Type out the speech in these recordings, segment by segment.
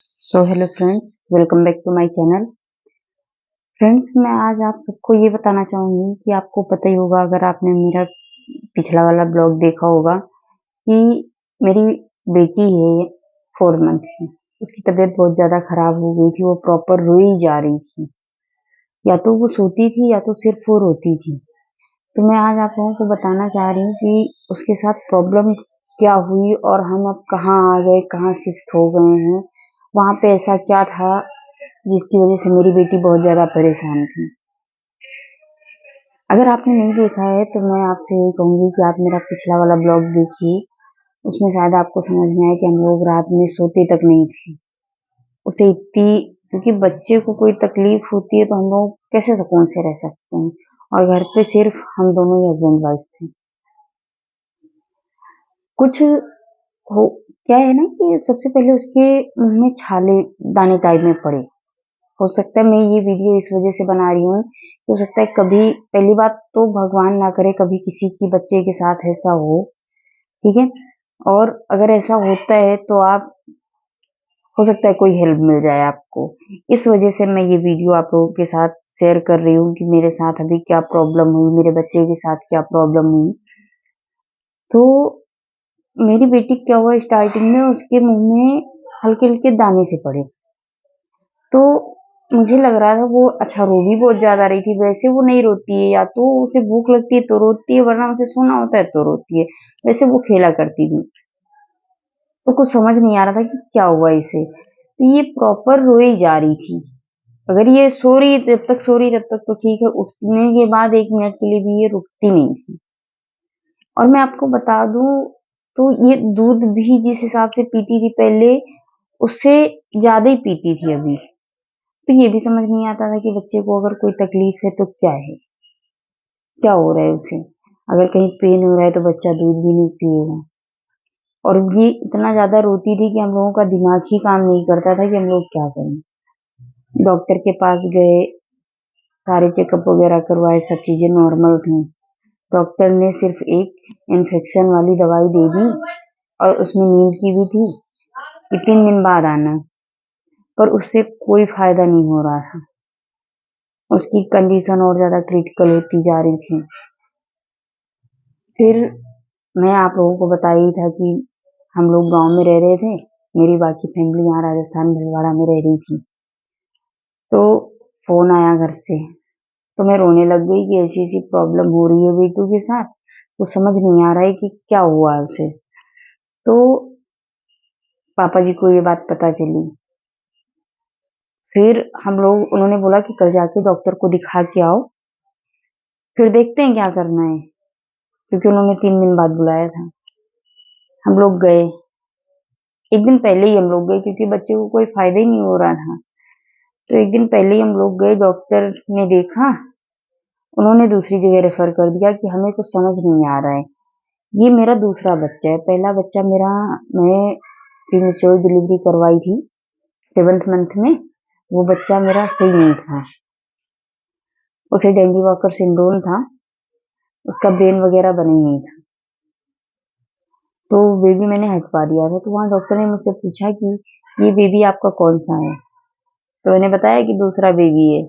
So hello friends, welcome back to my channel. Friends, मैं आज आप सबको ये बताना चाहूँगी कि आपको पता ही होगा, अगर आपने मेरा पिछला वाला ब्लॉग देखा होगा, कि मेरी बेटी है 4 मंथ की। उसकी तबीयत बहुत ज़्यादा खराब हो गई थी, वो प्रॉपर रोई जा रही थी। या तो वो सोती थी या तो सिर्फ वो रोती थी। तो मैं आज आप लोगों को बताना चाह रही हूँ कि उसके साथ प्रॉब्लम क्या हुई और हम अब कहाँ आ गए, कहाँ शिफ्ट हो गए हैं। वहाँ पे ऐसा क्या था जिसकी वजह से मेरी बेटी बहुत ज़्यादा परेशान थी। अगर आपने नहीं देखा है तो मैं आपसे यही कहूँगी कि आप मेरा पिछला वाला ब्लॉग देखिए। उसमें शायद आपको समझ में आए कि हम लोग रात में सोते तक नहीं थे। उसे इतनी, क्योंकि बच्चे को कोई तकलीफ होती है तो हम लोग कैसे सुकून से रह सकते हैं। और घर पे सिर्फ हम दोनों ही हस्बैंड वाइफ थे। कुछ हो क्या है ना कि सबसे पहले उसके मुंह में छाले दाने टाइप में पड़े। हो सकता है मैं ये वीडियो इस वजह से बना रही हूँ, हो सकता है कभी, पहली बात तो भगवान ना करे कभी किसी की बच्चे के साथ ऐसा हो, ठीक है। और अगर ऐसा होता है तो आप, हो सकता है कोई हेल्प मिल जाए आपको। इस वजह से मैं ये वीडियो आप लोगों के साथ शेयर कर रही हूँ कि मेरे साथ अभी क्या प्रॉब्लम हुई, मेरे बच्चे के साथ क्या प्रॉब्लम हुई। तो मेरी बेटी क्या हुआ, स्टार्टिंग में उसके मुंह में हल्के हल्के दाने से पड़े। तो मुझे लग रहा था वो, अच्छा, रो भी बहुत ज्यादा रही थी। वैसे वो नहीं रोती है, या तो उसे भूख लगती है तो रोती है, वरना उसे सोना होता है तो रोती है। वैसे वो खेला करती थी। तो कुछ समझ नहीं आ रहा था कि क्या हुआ इसे। तो ये प्रॉपर रोई जा रही थी। अगर ये सो रही, जब तक सो रही तब तक तो ठीक है, उठने के बाद 1 मिनट के लिए भी ये रुकती नहीं थी। और मैं आपको बता दूं, तो ये दूध भी जिस हिसाब से पीती थी पहले, उससे ज्यादा ही पीती थी अभी। तो ये भी समझ नहीं आता था कि बच्चे को अगर कोई तकलीफ है तो क्या है, क्या हो रहा है उसे। अगर कहीं पेन हो रहा है तो बच्चा दूध भी नहीं पिएगा। और ये इतना ज्यादा रोती थी कि हम लोगों का दिमाग ही काम नहीं करता था कि हम लोग क्या करें। डॉक्टर के पास गए, सारे चेकअप वगैरह करवाए, सब चीजें नॉर्मल थी। डॉक्टर ने सिर्फ एक इन्फेक्शन वाली दवाई दे दी, और उसमें नींद की भी थी कि 3 दिन बाद आना। पर उससे कोई फायदा नहीं हो रहा था। उसकी कंडीशन और ज्यादा क्रिटिकल होती जा रही थी। फिर मैं आप लोगों को बता ही था कि हम लोग गांव में रह रहे थे। मेरी बाकी फैमिली यहाँ राजस्थान भीलवाड़ा में रह रही थी। तो फोन आया घर से, तो मैं रोने लग गई कि ऐसी ऐसी प्रॉब्लम हो रही है बेटू के साथ। तो समझ नहीं आ रहा है कि क्या हुआ है उसे। तो पापा जी को ये बात पता चली। फिर हम लोग, उन्होंने बोला कि कल जाके डॉक्टर को दिखा के आओ, फिर देखते हैं क्या करना है। क्योंकि उन्होंने 3 दिन बाद बुलाया था। हम लोग गए। एक दिन पहले ही हम लोग गए, क्योंकि बच्चे को कोई फायदा ही नहीं हो रहा था। तो एक दिन पहले ही हम लोग गए, डॉक्टर ने देखा, उन्होंने दूसरी जगह रेफर कर दिया कि हमें कुछ समझ नहीं आ रहा है। ये मेरा दूसरा बच्चा है। पहला बच्चा मेरा, मैं प्रीमेच्योर डिलीवरी करवाई थी 7th मंथ में। वो बच्चा मेरा सही नहीं था। उसे डेंगू वॉकर सिंड्रोम था। उसका ब्रेन वगैरह बना ही नहीं था। तो बेबी मैंने हटवा दिया था। तो वहाँ डॉक्टर ने मुझसे पूछा कि ये बेबी आपका कौन सा है। तो मैंने बताया कि दूसरा बेबी है।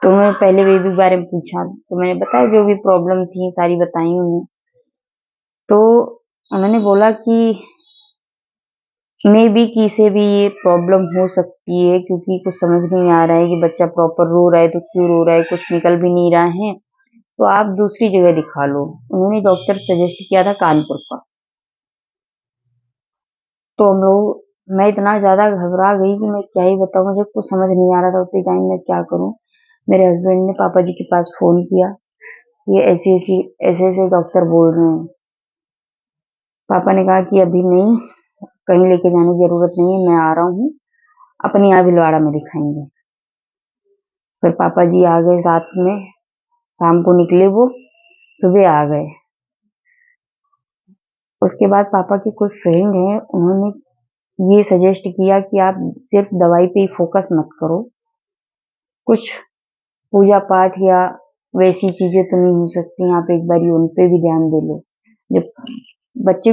तो उन्होंने पहले बेबी के बारे में पूछा, तो मैंने बताया, जो भी प्रॉब्लम थी सारी बताई उन्हें। तो उन्होंने बोला कि मे बी किसे भी ये प्रॉब्लम हो सकती है, क्योंकि कुछ समझ नहीं आ रहा है कि बच्चा प्रॉपर रो रहा है तो क्यों रो रहा है, कुछ निकल भी नहीं रहा है। तो आप दूसरी जगह दिखा लो। उन्होंने डॉक्टर सजेस्ट किया था कानपुर का। तो हम लोग, मैं इतना ज्यादा घबरा गई कि मैं क्या ही बताऊं, मुझे कुछ समझ नहीं आ रहा था उतने टाइम में क्या करूं। मेरे हस्बैंड ने पापा जी के पास फोन किया, ये ऐसे ऐसे डॉक्टर बोल रहे हैं। पापा ने कहा कि अभी नहीं, कहीं लेके जाने की जरूरत नहीं है, मैं आ रहा हूँ, अपने यहाँ भिलवाड़ा में दिखाएंगे। फिर पापा जी आ गए रात में, शाम को निकले वो, सुबह आ गए। उसके बाद पापा के कुछ फ्रेंड हैं, उन्होंने ये सजेस्ट किया कि आप सिर्फ दवाई पे ही फोकस मत करो, कुछ पूजा पाठ या वैसी चीजें तो नहीं हो सकती, आप एक बार उन पे भी ध्यान दे लो। जब बच्चे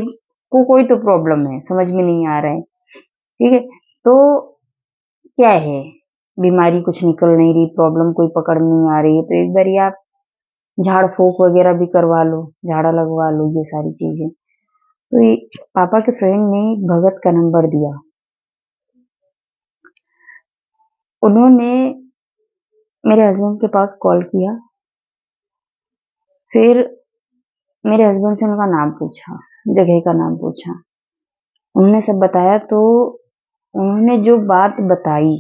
को कोई तो प्रॉब्लम है, समझ में नहीं आ रहा है, ठीक है? तो क्या है, बीमारी कुछ निकल नहीं रही, प्रॉब्लम कोई पकड़ नहीं आ रही है, तो एक बारी आप झाड़-फूँक वगैरह भी करवा लो, झाड़ा लगवा लो, ये सारी चीज़ें। तो ये पापा के फ्रेंड ने भगत का नंबर दिया। उन्होंने मेरे हस्बैंड के पास कॉल किया, फिर मेरे हस्बैंड से उनका नाम पूछा, जगह का नाम पूछा। उन्होंने सब बताया, तो उन्होंने जो बात बताई,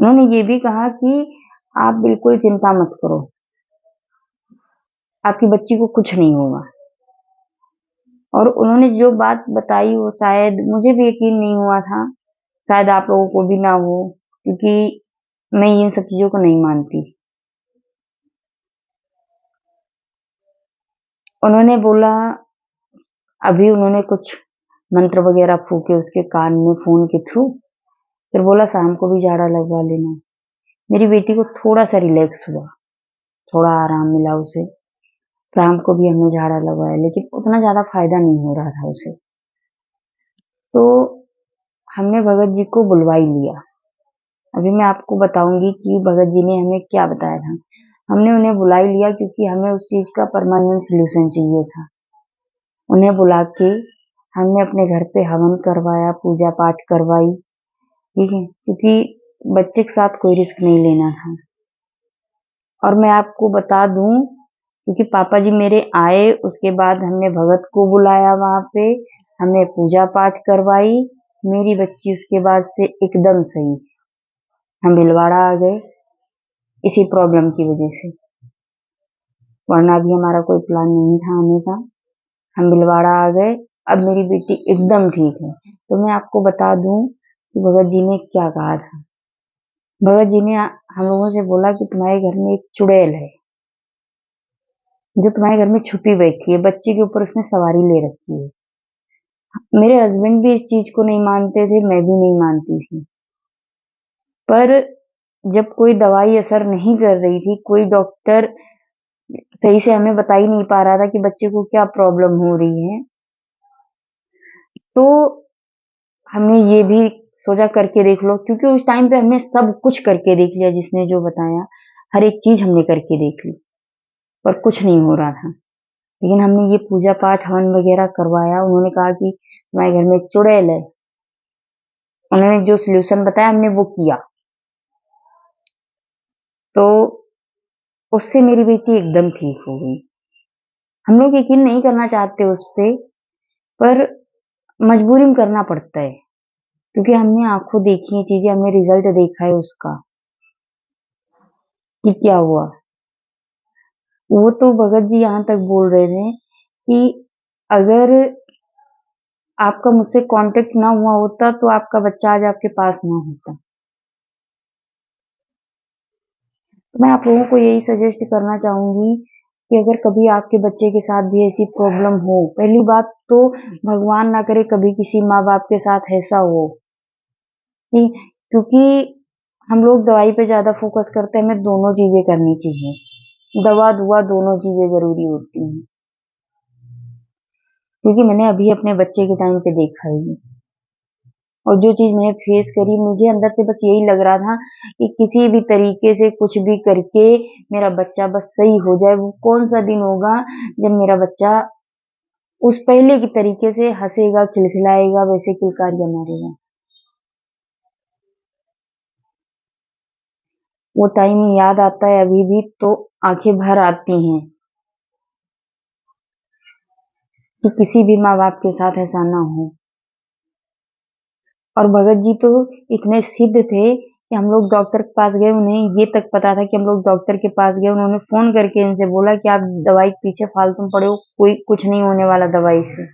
उन्होंने ये भी कहा कि आप बिल्कुल चिंता मत करो, आपकी बच्ची को कुछ नहीं होगा। और उन्होंने जो बात बताई वो शायद मुझे भी यकीन नहीं हुआ था, शायद आप लोगों को भी ना हो, क्योंकि मैं इन सब चीज़ों को नहीं मानती। उन्होंने बोला, अभी उन्होंने कुछ मंत्र वगैरह फूँके उसके कान में फ़ोन के थ्रू, फिर बोला शाम को भी झाड़ा लगवा लेना। मेरी बेटी को थोड़ा-सा रिलैक्स हुआ, थोड़ा आराम मिला उसे। शाम को भी हमने झाड़ा लगवाया, लेकिन उतना ज़्यादा फ़ायदा नहीं हो रहा था उसे। तो हमने भगत जी को बुलवा ही लिया। अभी मैं आपको बताऊँगी कि भगत जी ने हमें क्या बताया था। हमने उन्हें बुला ही लिया, क्योंकि हमें उस चीज़ का परमानेंट सॉल्यूशन चाहिए था। उन्हें बुला के हमने अपने घर पे हवन करवाया, पूजा-पाठ करवाई, ठीक है? क्योंकि बच्चे के साथ कोई रिस्क नहीं लेना था। और मैं आपको बता दूँ, क्योंकि पापा जी मेरे आए, उसके बाद हमने भगत को बुलाया वहाँ पे, हमने पूजा-पाठ करवाई, मेरी बच्ची उसके बाद से एकदम सही। हम भीलवाड़ा आ गए, इसी प्रॉब्लम की वजह से, वरना भी हमारा कोई प्लान नहीं था आने का। हम भीलवाड़ा आ गए, अब मेरी बेटी एकदम ठीक है। तो मैं आपको बता दूँ कि भगत जी ने क्या कहा था। भगत जी ने हम लोगों से बोला कि तुम्हारे घर में एक चुड़ैल है, जो तुम्हारे घर में छुपी बैठी है, बच्चे के ऊपर उसने सवारी ले रखी है। मेरे हस्बैंड भी इस चीज़ को नहीं मानते थे, मैं भी नहीं मानती थी। पर जब कोई दवाई असर नहीं कर रही थी, कोई डॉक्टर सही से हमें बता ही नहीं पा रहा था कि बच्चे को क्या प्रॉब्लम हो रही है, तो हमने ये भी सोचा करके देख लो, क्योंकि उस टाइम पे हमने सब कुछ करके देख लिया, जिसने जो बताया, हर एक चीज़ हमने करके देख ली, पर कुछ नहीं हो रहा था। लेकिन हमने ये पूजा-पाठ, हवन वगैरह करवाया, उन्होंने कहा कि तुम्हारे घर में एक चुड़ैल है। उन्होंने जो सॉल्यूशन बताया हमने वो किया। तो उससे मेरी बेटी एकदम ठीक हो गई। हम लोग यकीन नहीं करना चाहते उस पे, पर मजबूरी में करना पड़ता है, क्योंकि हमने आँखों देखी हैं चीज़ें, हमने रिज़ल्ट देखा है उसका कि क्या हुआ। वो तो भगत जी यहाँ तक बोल रहे थे कि अगर आपका मुझसे कॉन्टैक्ट ना हुआ होता, तो आपका बच्चा आज आपके पास ना होता। तो मैं आप लोगों को यही सजेस्ट करना चाहूँगी कि अगर कभी आपके बच्चे के साथ भी ऐसी प्रॉब्लम हो, पहली बात तो भगवान ना करे कभी किसी माँ-बाप के साथ ऐसा हो, कि क्योंकि हम लोग दवाई पे ज़्यादा फ़ोकस करते हैं, हमें दोनों चीज़ें करनी चाहिए। दवा-दुआ दोनों चीज़ें ज़रूरी होती हैं, क्योंकि मैंने अभी अपने बच्चे के टाइम पे देखा है ये। और जो चीज़ मैंने फेस करी, मुझे अंदर से बस यही लग रहा था कि किसी भी तरीके से कुछ भी करके मेरा बच्चा बस सही हो जाए। वो कौन-सा दिन होगा जब मेरा बच्चा उस पहले की तरीके से हँसेगा, खिलखिलाएगा, वैसे किलकारियाँ मारेगा। वो टाइम याद आता है अभी भी, तो आँखें भर आती हैं कि किसी भी माँ-बाप के साथ ऐसा ना हो। और भगत जी तो इतने सिद्ध थे कि हम लोग डॉक्टर के पास गए, उन्हें ये तक पता था कि हम लोग डॉक्टर के पास गए, उन्होंने फ़ोन करके इनसे बोला कि आप दवाई के पीछे फालतू में पड़े हो, कोई कुछ नहीं होने वाला दवाई से।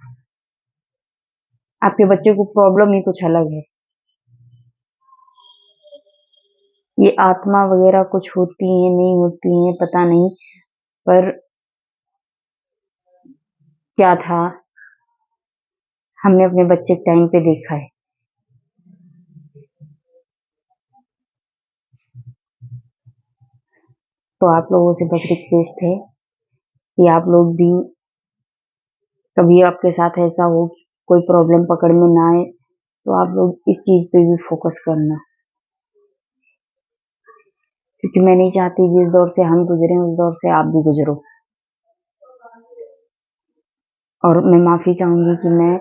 आपके बच्चे को प्रॉब्लम ही कुछ अलग है। ये आत्मा वग़ैरह कुछ होती हैं, नहीं होती हैं, पता नहीं, पर क्या था, हमने अपने बच्चे के टाइम पे देखा है। तो आप लोगों से बस रिक्वेस्ट है कि आप लोग भी कभी आपके साथ ऐसा हो कि कोई प्रॉब्लम पकड़ में ना आए, तो आप लोग इस चीज पे भी फोकस करना, क्योंकि मैं नहीं चाहती जिस दौर से हम गुजरे उस दौर से आप भी गुजरो। और मैं माफी चाहूंगी कि मैं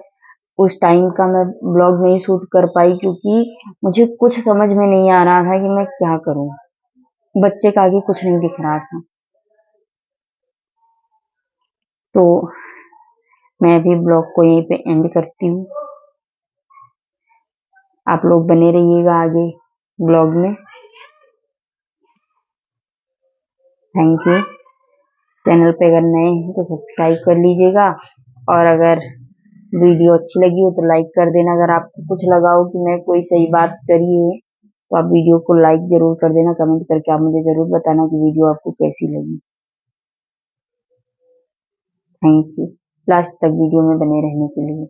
उस टाइम का मैं ब्लॉग नहीं शूट कर पाई, क्योंकि मुझे कुछ समझ में नहीं आ रहा था कि मैं क्या करूं। बच्चे का आगे कुछ नहीं दिख रहा था। तो मैं अभी ब्लॉग को यहीं पे एंड करती हूँ। आप लोग बने रहिएगा आगे ब्लॉग में। Thank you. चैनल पे अगर नए हैं तो सब्सक्राइब कर लीजिएगा, और अगर वीडियो अच्छी लगी हो तो लाइक कर देना। अगर आपको कुछ लगा हो कि मैं कोई सही बात करी है तो आप वीडियो को लाइक जरूर कर देना। कमेंट करके आप मुझे जरूर बताना कि वीडियो आपको कैसी लगी। थैंक यू लास्ट तक वीडियो में बने रहने के लिए।